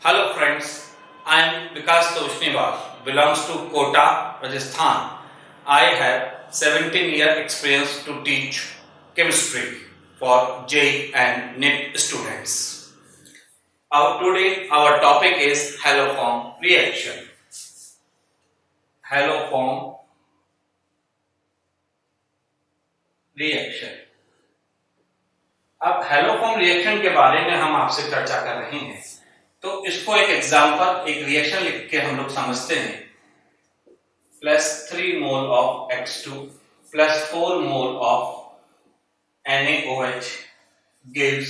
Hello friends, I am Vikas Toshniwal, belongs to Kota, Rajasthan. I have 17-year experience to teach chemistry for JEE and NEET students. Today our topic is haloform reaction. Haloform reaction. अब haloform reaction के बारे में हम आपसे चर्चा कर रहे हैं, तो इसको एक एग्जांपल, एक रिएक्शन लिख के हम लोग समझते हैं. +3 mole of X2 +4 mole of NaOH gives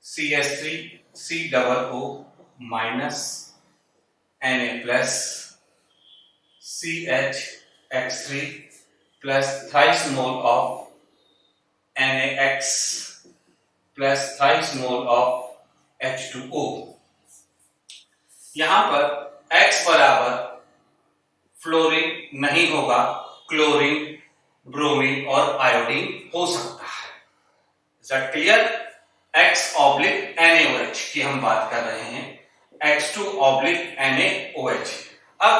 CH3COO minus Na plus CHX3 plus thrice mole of NaX plus thrice mole of H2O. यहां पर X बराबर फ्लोरीन नहीं होगा, क्लोरीन, ब्रोमीन और आयोडीन हो सकता है. Is that clear? X oblique NaOH की हम बात कर रहे हैं, X2 ऑब्लिक NaOH. अब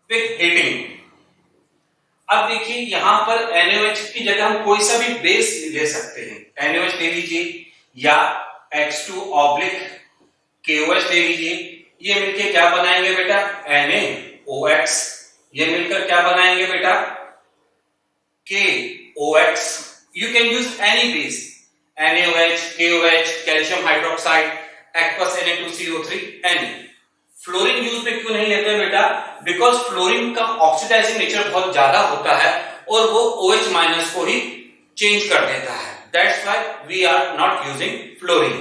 विथ हीटिंग, अब देखिए यहां पर NaOH की जगह हम कोई सा भी बेस ले सकते हैं. NaOH ले लीजिए या X2 ऑब्लिक KOH ले लीजिए. ये मिलके क्या बनाएंगे बेटा? NaOX. ये मिलकर क्या बनाएंगे बेटा? KOX. You can use any base, NaOH, KOH, calcium hydroxide, aqueous Na2CO3, any. Fluorine use में क्यों नहीं लेते बेटा? बिकॉज फ्लोरीन का ऑक्सीडाइजिंग नेचर बहुत ज्यादा होता है और वो OH माइनस को ही चेंज कर देता है. That's why we are not using fluorine.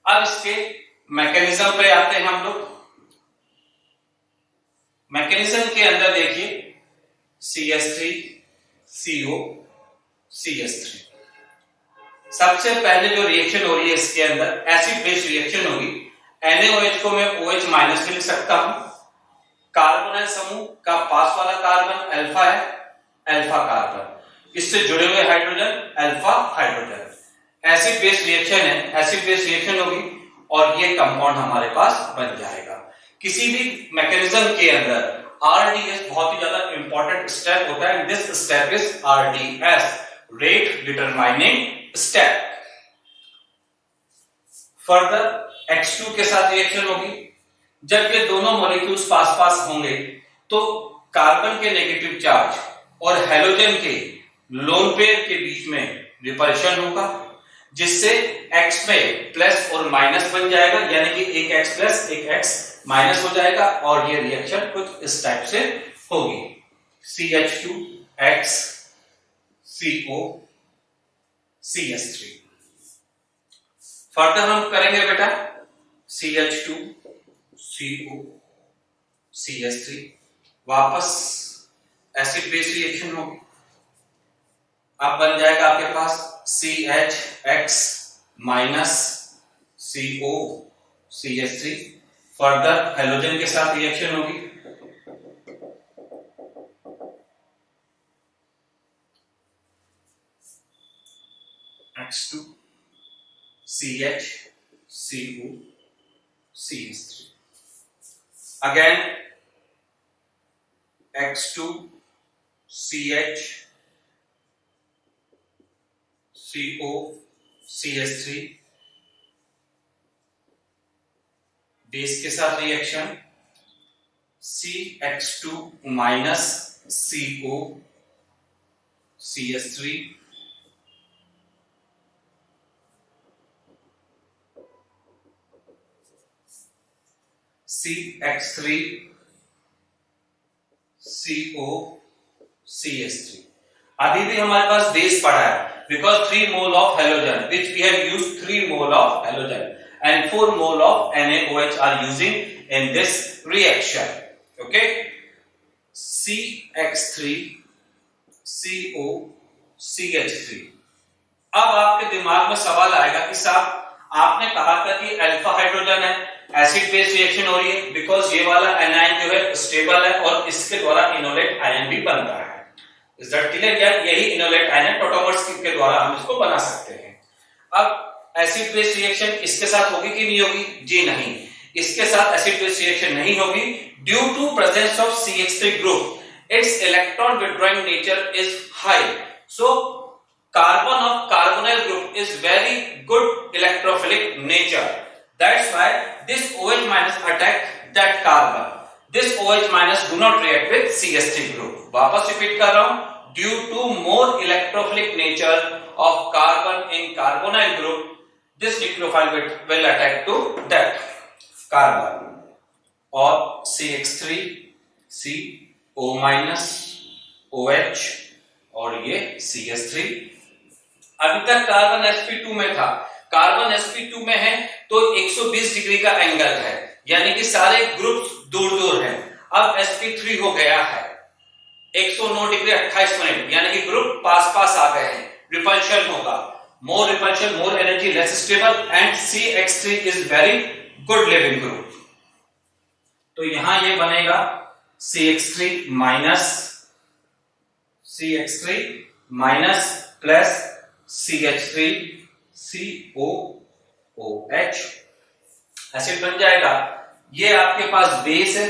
अब इसके मैकेनिज्म पे आते हैं हम लोग. मैकेनिज्म के अंदर देखिए CH3 CO CH3. सबसे पहले जो रिएक्शन हो रही है इसके अंदर एसिड बेस रिएक्शन होगी. NaOH को मैं OH माइनस में लिख सकता हूं. कार्बोनाइल समूह का पास वाला कार्बन अल्फा है, अल्फा कार्बन, इससे जुड़े हुए hydrogen alpha hydrogen. Acid base reaction है, एसिड बेस रिएक्शन होगी और ये कंपाउंड हमारे पास बन जाएगा. किसी भी मैकेनिज्म के अंदर RDS बहुत ही ज्यादा इंपॉर्टेंट स्टेप होता है. This step is RDS, rate determining step. Further X2 के साथ रिएक्शन होगी. जब ये दोनों मॉलिक्यूल्स पास पास होंगे तो कार्बन के नेगेटिव चार्ज और हेलोजन के लोन पेयर के बीच में रिपल्शन होगा, जिससे X में प्लस और माइनस बन जाएगा, यानी कि एक X प्लस एक X माइनस हो जाएगा और ये रिएक्शन कुछ इस टाइप से होगी. CH2X CO CH3. फर्दर हम करेंगे बेटा CH2 CO CH3, वापस एसिड बेस रिएक्शन होगी. अब बन जाएगा आपके पास CHX minus CO CH3. Further halogen के साथ रिएक्शन होगी. X2 CH CO CH3. Again X2 CH CO CH3, base के साथ reaction CX2 minus CO CH3. CX3 CO CH3. अभी भी हमारे पास बेस पड़ा है, because 3 mole of halogen, which we have used 3 mole of halogen and 4 mole of NaOH are using in this reaction. Okay, CX3 CO CH3. अब आपके दिमाग में सवाल आएगा कि साहब आपने कहा था कि अल्फा हाइड्रोजन है, एसिड बेस रिएक्शन हो रही है, बिकॉज ये वाला एनायन जो है स्टेबल है और इसके द्वारा इनोलेट आयन भी बनता है. Is that clear? यही इनोलेट आयन टोटोमर्स के द्वारा हम इसको बना सकते हैं. अब एसिड बेस रिएक्शन इसके साथ होगी कि नहीं होगी? जी नहीं, इसके साथ एसिड बेस रिएक्शन नहीं होगी due to presence of CH3 group. Its electron withdrawing nature is high. So carbon of carbonyl group is very good electrophilic nature. That's why this OH minus attack that carbon. This OH minus do not react with CH3 group. वापस repeat कर रहा हूं, due to more electrophilic nature of carbon in carbonyl group, this nucleophile will attack to that carbon. और CH3, C, O minus, OH और ये CH3. अभी तक carbon sp2 में था, कार्बन sp2 में है तो 120 डिग्री का एंगल है, यानी कि सारे ग्रुप्स दूर दूर हैं. अब sp3 हो गया है 109 डिग्री 28 मिनट, यानी कि ग्रुप पास पास आ गए हैं. रिपल्शन होगा, more repulsion, more energy, less stable, and CH3 is very good leaving group. तो यहां ये बनेगा CH3 minus plus CH3 COOH acid बन जाएगा. ये आपके पास बेस है,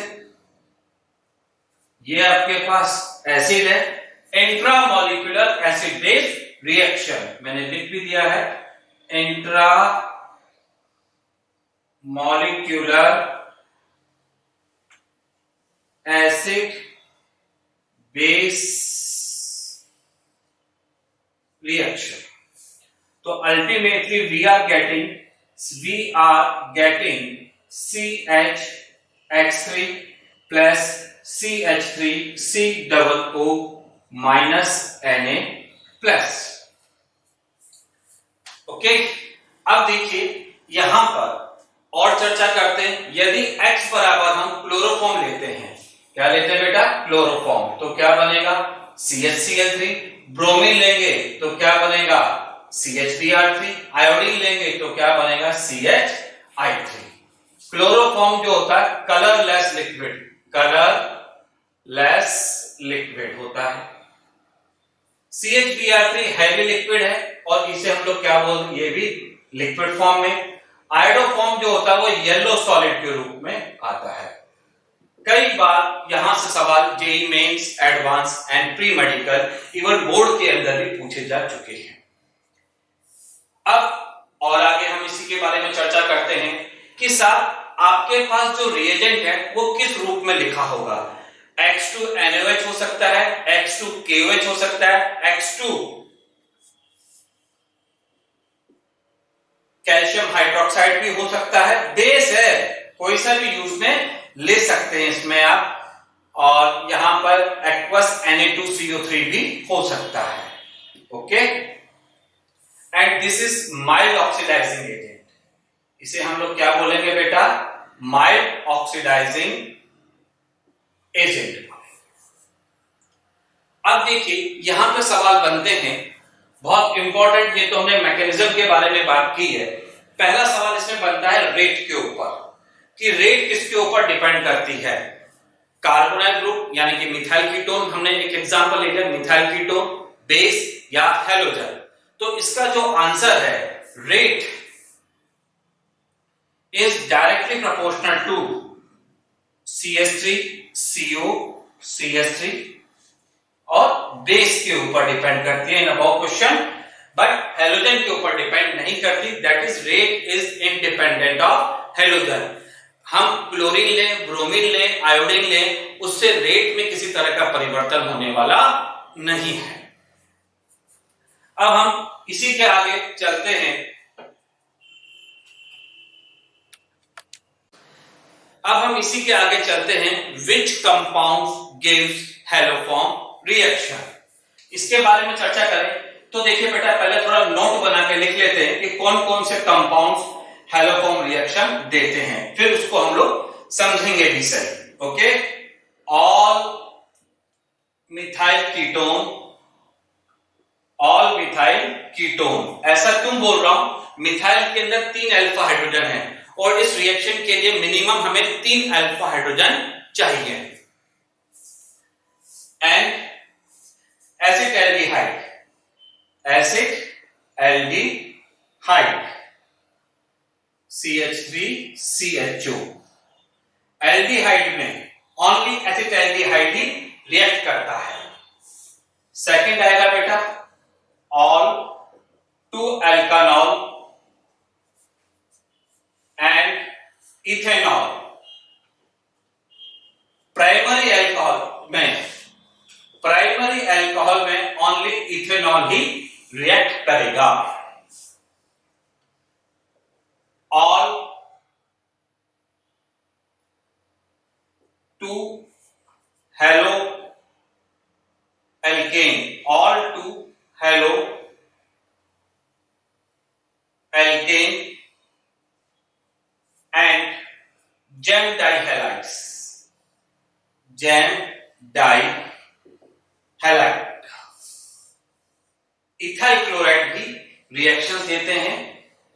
ये आपके पास एसिड है. इंट्रामोलिकुलर एसिड बेस रिएक्शन मैंने लिख भी दिया है. Intra molecular acid base reaction. तो ultimately we are getting CH3 plus CH3 COO minus Na plus. Okay, अब देखिए यहां पर और चर्चा करते हैं. यदि X बराबर हम क्लोरोफॉर्म लेते हैं, क्या लेते हैं बेटा? क्लोरोफॉर्म. तो क्या बनेगा? CHCl3. ब्रोमीन लेंगे तो क्या बनेगा? CHBr3. आयोडीन लेंगे तो क्या बनेगा? CHI3. क्लोरोफॉर्म जो होता है कलरलेस लिक्विड होता है. CHBr3 हैवी लिक्विड है और इसे हम लोग क्या बोलते हैं? ये भी लिक्विड फॉर्म में. आयोडोफॉर्म जो होता है वो येलो सॉलिड के रूप में आता है. कई बार यहां से सवाल JEE Mains, advance and pre medical, even board के अंदर भी पूछे जा चुके हैं. अब और आगे हम इसी के बारे में चर्चा करते हैं कि साहब आपके पास जो रिएजेंट है वो किस रूप में लिखा होगा. X2NaOH हो सकता है, X2KOH हो सकता है, X2 कैल्शियम हाइड्रोक्साइड भी हो सकता है. बेस है, कोई सा भी यूज में ले सकते हैं इसमें आप. और यहां पर एक्वस Na2CO3 भी हो सकता है. Okay, and this is mild oxidising agent. इसे हम लोग क्या बोलेंगे बेटा? Mild oxidising agent. अब देखिए यहां पे सवाल बनते हैं बहुत इंपॉर्टेंट. ये तो हमने मैकेनिज्म के बारे में बात की है. पहला सवाल इसमें बनता है रेट के ऊपर, कि रेट किसके ऊपर डिपेंड करती है? कार्बोनाइल ग्रुप यानी कि मिथाइल कीटोन, हमने एक एग्जांपल ले लिया मिथाइल कीटोन, बेस या हैलोजन. तो इसका जो आंसर है rate is directly proportional to CH3 CO CH3 और बेस के ऊपर डिपेंड करती है in above question, but halogen के ऊपर डिपेंड नहीं करती. That is rate is independent of halogen. हम क्लोरीन लें, ब्रोमीन लें, आयोडीन लें, उससे रेट में किसी तरह का परिवर्तन होने वाला नहीं है. अब हम इसी के आगे चलते हैं. विच कंपाउंड्स गिव्स हैलोफॉर्म रिएक्शन. इसके बारे में चर्चा करें तो देखिए बेटा पहले थोड़ा नोट बना के लिख लेते हैं कि कौन कौन से कंपाउंड्स हैलोफॉर्म रिएक्शन देते हैं, फिर उसको हम लोग समझेंगे भी सही. Okay, all methyl ketone. ऐसा क्यों बोल रहा हूं? मिथाइल के अंदर 3 अल्फा हाइड्रोजन है और इस रिएक्शन के लिए मिनिमम हमें 3 अल्फा हाइड्रोजन चाहिए. And acid aldehyde CH3CHO। Aldehyde में ओनली एसिटाल्डिहाइड ही रिएक्ट करता है। सेकंड आएगा बेटा all two alkanol and ethanol. Primary alcohol में ओनली इथेनॉल ही रिएक्ट करेगा। All to halo alkane, all to halo alkane and gem dihalides, gem dihalide. Ethyl chloride भी रिएक्शंस देते हैं।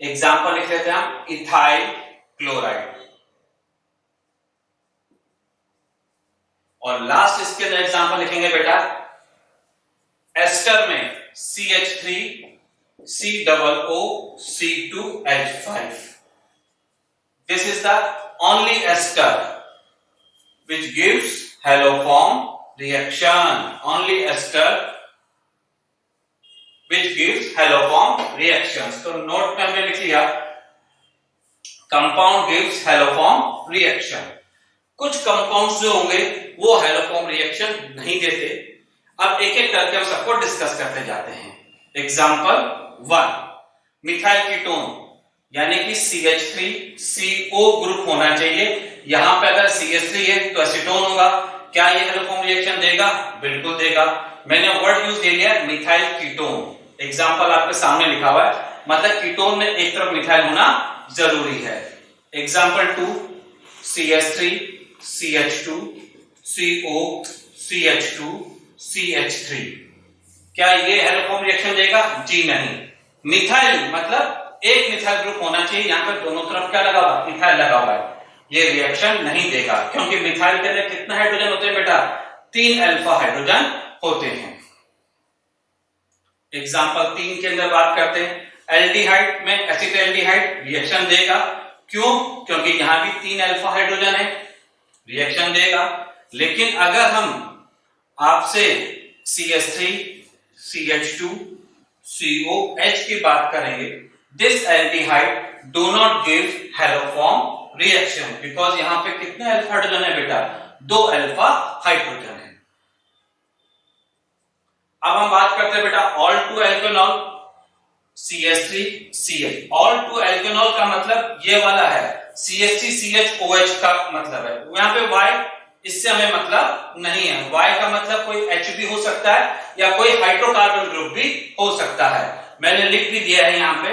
एग्जांपल लिख लेते हैं हम, इथाइल क्लोराइड। और लास्ट इसके अंदर एग्जांपल लिखेंगे बेटा एस्टर में CH3 COOC2H5। This is the only ester which gives haloform reaction, only ester which gives haloform reactions। तो नोट में हमने लिख लिया कंपाउंड गिव्स हैलोफॉर्म रिएक्शन। कुछ कंपाउंड्स जो होंगे वो हैलोफॉर्म रिएक्शन नहीं देते। अब एक एक करके हम सबको डिस्कस करते जाते हैं। एग्जांपल 1, मिथाइल कीटोन यानी कि CH3CO ग्रुप होना चाहिए। यहां पे अगर CH3 है तो एसीटोन होगा। क्या ये हैलोफॉर्म रिएक्शन देगा? बिल्कुल देगा। मैंने वर्ड यूज ले लिया मिथाइल कीटोन। एग्जांपल आपके सामने लिखा हुआ है, मतलब कीटोन में एक तरफ मिथाइल होना जरूरी है। Example 2, CH3 CH2 CO CH2 CH3। क्या ये हैलोफॉर्म रिएक्शन देगा? जी नहीं। मिथाइल मतलब एक मिथाइल ग्रुप होना चाहिए। यहां पर दोनों तरफ क्या लगा हुआ? मिथाइल लगा हुआ है। ये रिएक्शन नहीं देगा क्योंकि मिथाइल के अंदर कितना हाइड्रोजन होते हैं बेटा? 3 अल्फा हाइड्रोजन होते हैं। एग्जांपल 3 के अंदर बात करते हैं। एल्डिहाइड में एसिटाल्डिहाइड रिएक्शन देगा। क्यों? क्योंकि यहां भी 3 अल्फा हाइड्रोजन है, रिएक्शन देगा। लेकिन अगर हम आपसे CH3 CH2 COH की बात करेंगे, this aldehyde do not give haloform reaction because यहां पे कितने अल्फा हाइड्रोजन है बेटा? 2 अल्फा हाइड्रोजन है। अब हम बात करते हैं बेटा all two alkanol CH3 CH। All two alkanol का मतलब ये वाला है, CH3 CHOH का मतलब है। यहां पे Y इससे हमें मतलब नहीं है। Y का मतलब कोई H भी हो सकता है या कोई हाइड्रोकार्बन ग्रुप भी हो सकता है। मैंने लिख भी दिया है यहां पे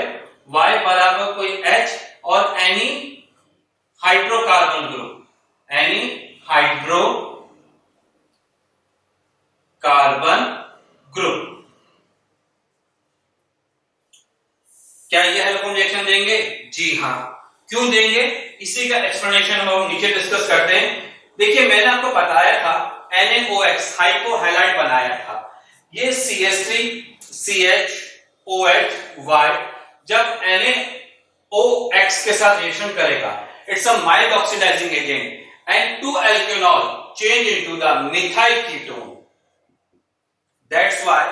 Y बराबर कोई H और any hydrocarbon group, any hydrocarbon group. क्या ये हैलोफॉर्म रिएक्शन देंगे? जी हां। क्यों देंगे? इसी का एक्सप्लेनेशन हम नीचे डिस्कस करते हैं। देखिए मैंने आपको बताया था NaOH हाइपोहैलाइड बनाया था। ये CH3 CHOH Y जब NaOX के साथ रिएक्शन करेगा, it's a mild oxidising agent and 2 alkanol change into the methyl ketone। That's why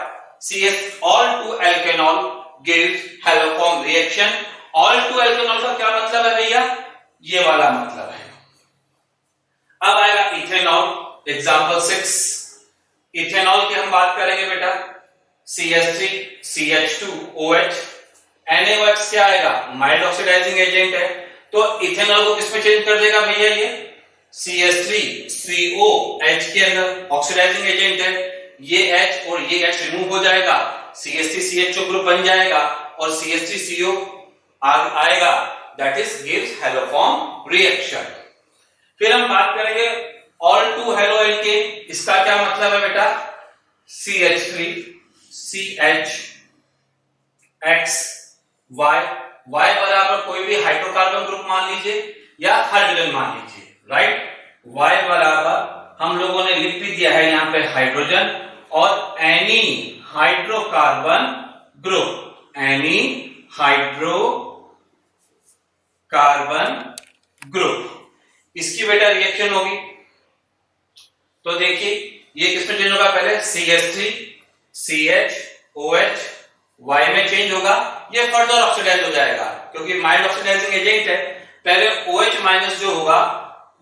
all 2 alkanol gives haloform reaction। all 2 alkanol का क्या मतलब है भैया? ये वाला मतलब है। अब आएगा इथेनॉल। एग्जांपल 6, इथेनॉल की हम बात करेंगे बेटा CH3 CH2OH। NaOH क्या आएगा? माइल्ड ऑक्सीडाइजिंग एजेंट है। तो इथेनॉल को किसमें चेंज कर देगा भैया? ये CH3COH के अंदर ऑक्सीडाइजिंग एजेंट है। ये H और ये H रिमूव हो जाएगा, CH3CHO ग्रुप बन जाएगा और CH3CO आएगा। That is gives haloform reaction. फिर हम बात करेंगे ऑल टू हेलो एल्केन। इसका क्या मतलब है बेटा? CH3 CHXY। Y बराबर कोई भी हाइड्रोकार्बन ग्रुप मान लीजिए या हाइड्रोजन मान लीजिए, राइट। Y बराबर हम लोगों ने लिख भी दिया है यहां पे हाइड्रोजन और any hydrocarbon group, any hydrocarbon carbon group. इसकी बेटा रिएक्शन होगी, तो देखिए ये किसमें चेंज होगा, पहले CH3 CH OH Y में चेंज होगा, ये फर्दर ऑक्सीडाइज हो जाएगा क्योंकि माइल्ड ऑक्सीडाइजिंग एजेंट है। पहले OH माइनस जो होगा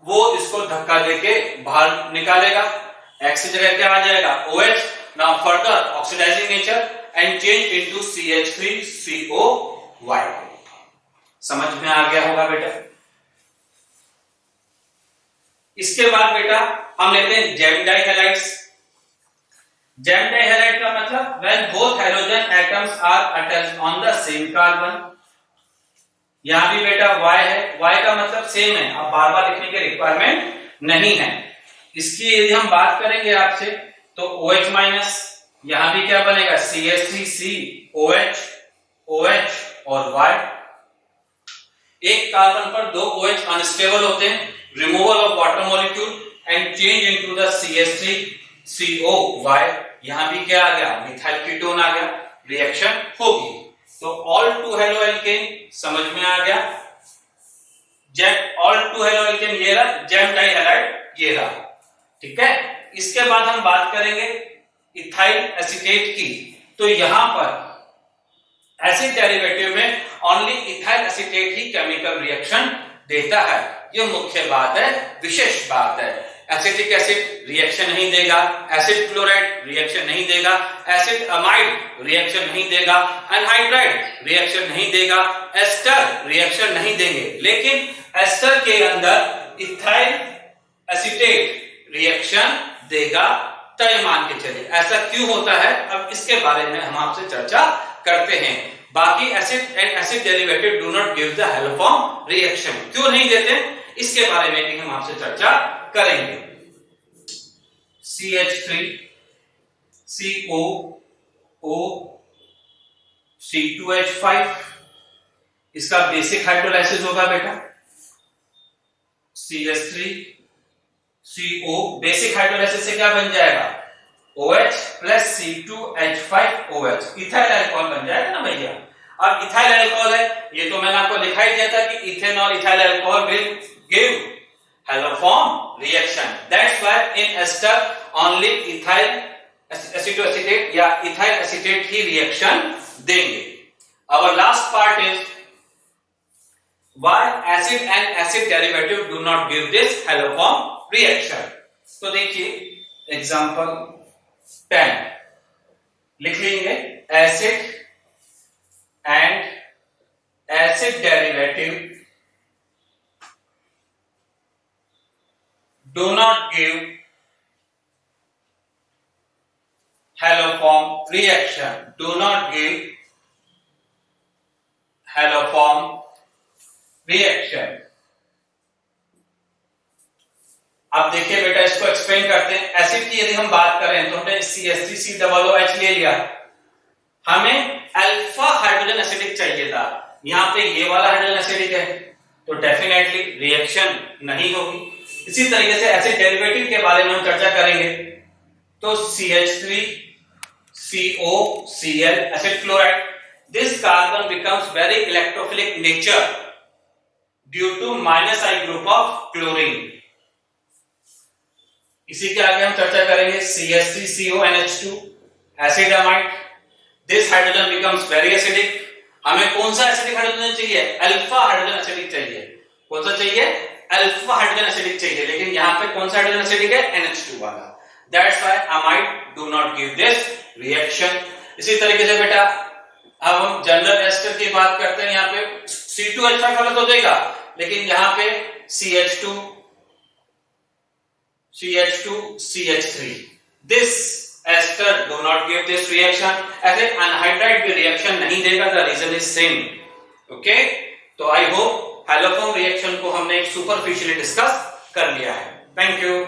वो इसको धक्का देके बाहर निकालेगा, X की जगह क्या आ जाएगा OH, now further oxidising nature and change into CH3COY। समझ में आ गया होगा बेटा। इसके बाद बेटा हम लेते हैं जेम डाइहैलाइड्स। जेम डाइहैलाइड का मतलब when both halogen atoms are attached on the same carbon। यहां भी बेटा Y है, Y का मतलब सेम है, अब बार बार लिखने की रिक्वायरमेंट नहीं है। इसकी यदि हम बात करेंगे आपसे तो OH माइनस, यहां भी क्या बनेगा CH3C OH OH और Y। एक कार्बन पर दो OH अनस्टेबल होते हैं, removal of water molecule and change into the CH3COY। यहां भी क्या आ गया, मिथाइल कीटोन आ गया, रिएक्शन होगी। तो ऑल टू हेलो एल्केन समझ में आ गया। Gem all to halo alkane ये रहा, जेम डाइहैलाइड ये रहा, ठीक है। इसके बाद हम बात करेंगे इथाइल एसीटेट की। तो यहां पर एसिड डेरिवेटिव में ओनली इथाइल एसीटेट ही केमिकल रिएक्शन देता है, ये मुख्य बात है, विशेष बात है। एसिटिक एसिड रिएक्शन नहीं देगा, एसिड क्लोराइड रिएक्शन नहीं देगा, एसिड अमाइड रिएक्शन नहीं देगा, एनहाइड्राइड रिएक्शन नहीं देगा, एस्टर रिएक्शन नहीं देंगे। लेकिन एस्टर के अंदर इथाइल एसीटेट रिएक्शन देगा, तय मान के चलिए। ऐसा क्यों होता है, अब इसके बारे में हम आपसे चर्चा करते हैं। बाकी acid and acid derivative do not give the haloform reaction, क्यों नहीं देते इसके बारे में भी हम आपसे चर्चा करेंगे। CH3 COO C2H5 इसका बेसिक हाइड्रोलाइसिस होगा बेटा। CH3 CO बेसिक हाइड्रोलाइसिस से क्या बन जाएगा OH plus C2H5OH, ethyl alcohol बन जाएगा ना भैया। अब इथाइल अल्कोहल है, ये तो मैंने आपको दिखाई दिया था कि इथेन और ethyl alcohol will give haloform reaction, that's why in ester only ethyl acetoacetate या ethyl acetate ही reaction देंगे। Our last part is why acid and acid derivative do not give this haloform reaction। तो देखिए example 10 लिख लेंगे, acid and acid derivative do not give haloform reaction, do not give haloform reaction। अब देखिए बेटा इसको explain करते हैं। एसिड की यदि हम बात करें तो हमने CH3COOH ले लिया, हमें अल्फा हाइड्रोजन एसिडिक चाहिए था, यहां पे ये वाला हाइड्रोजन एसिडिक है, तो डेफिनेटली रिएक्शन नहीं होगी। इसी तरीके से एसिड डेरिवेटिव के बारे में हम चर्चा करेंगे। तो CH3 COCl acid chloride, this carbon becomes very electrophilic nature due to -I group of chlorine. इसी के आगे हम चर्चा करेंगे CH3CONH2 acid amide, this hydrogen becomes very acidic. हमें कौन सा एसिडिक हाइड्रोजन चाहिए, अल्फा हाइड्रोजन एसिडिक चाहिए। कौन सा चाहिए, अल्फा हाइड्रोजन एसिडिक चाहिए, लेकिन यहां पे कौन सा हाइड्रोजन एसिडिक है, NH2 वाला। That's why amide do not give this reaction. इसी तरीके से बेटा अब हम जनरल एस्टर की बात करते हैं, यहाँ पे C2H5 वाला तो देगा, लेकिन यहाँ पे CH2 CH3 this ester do not give this reaction. ऐसे अनहाइड्राइड भी रिएक्शन नहीं देगा, the reason is same. Okay, तो आई होप हैलोफॉर्म रिएक्शन को हमने एक सुपरफिशियली डिस्कस कर लिया है। Thank you.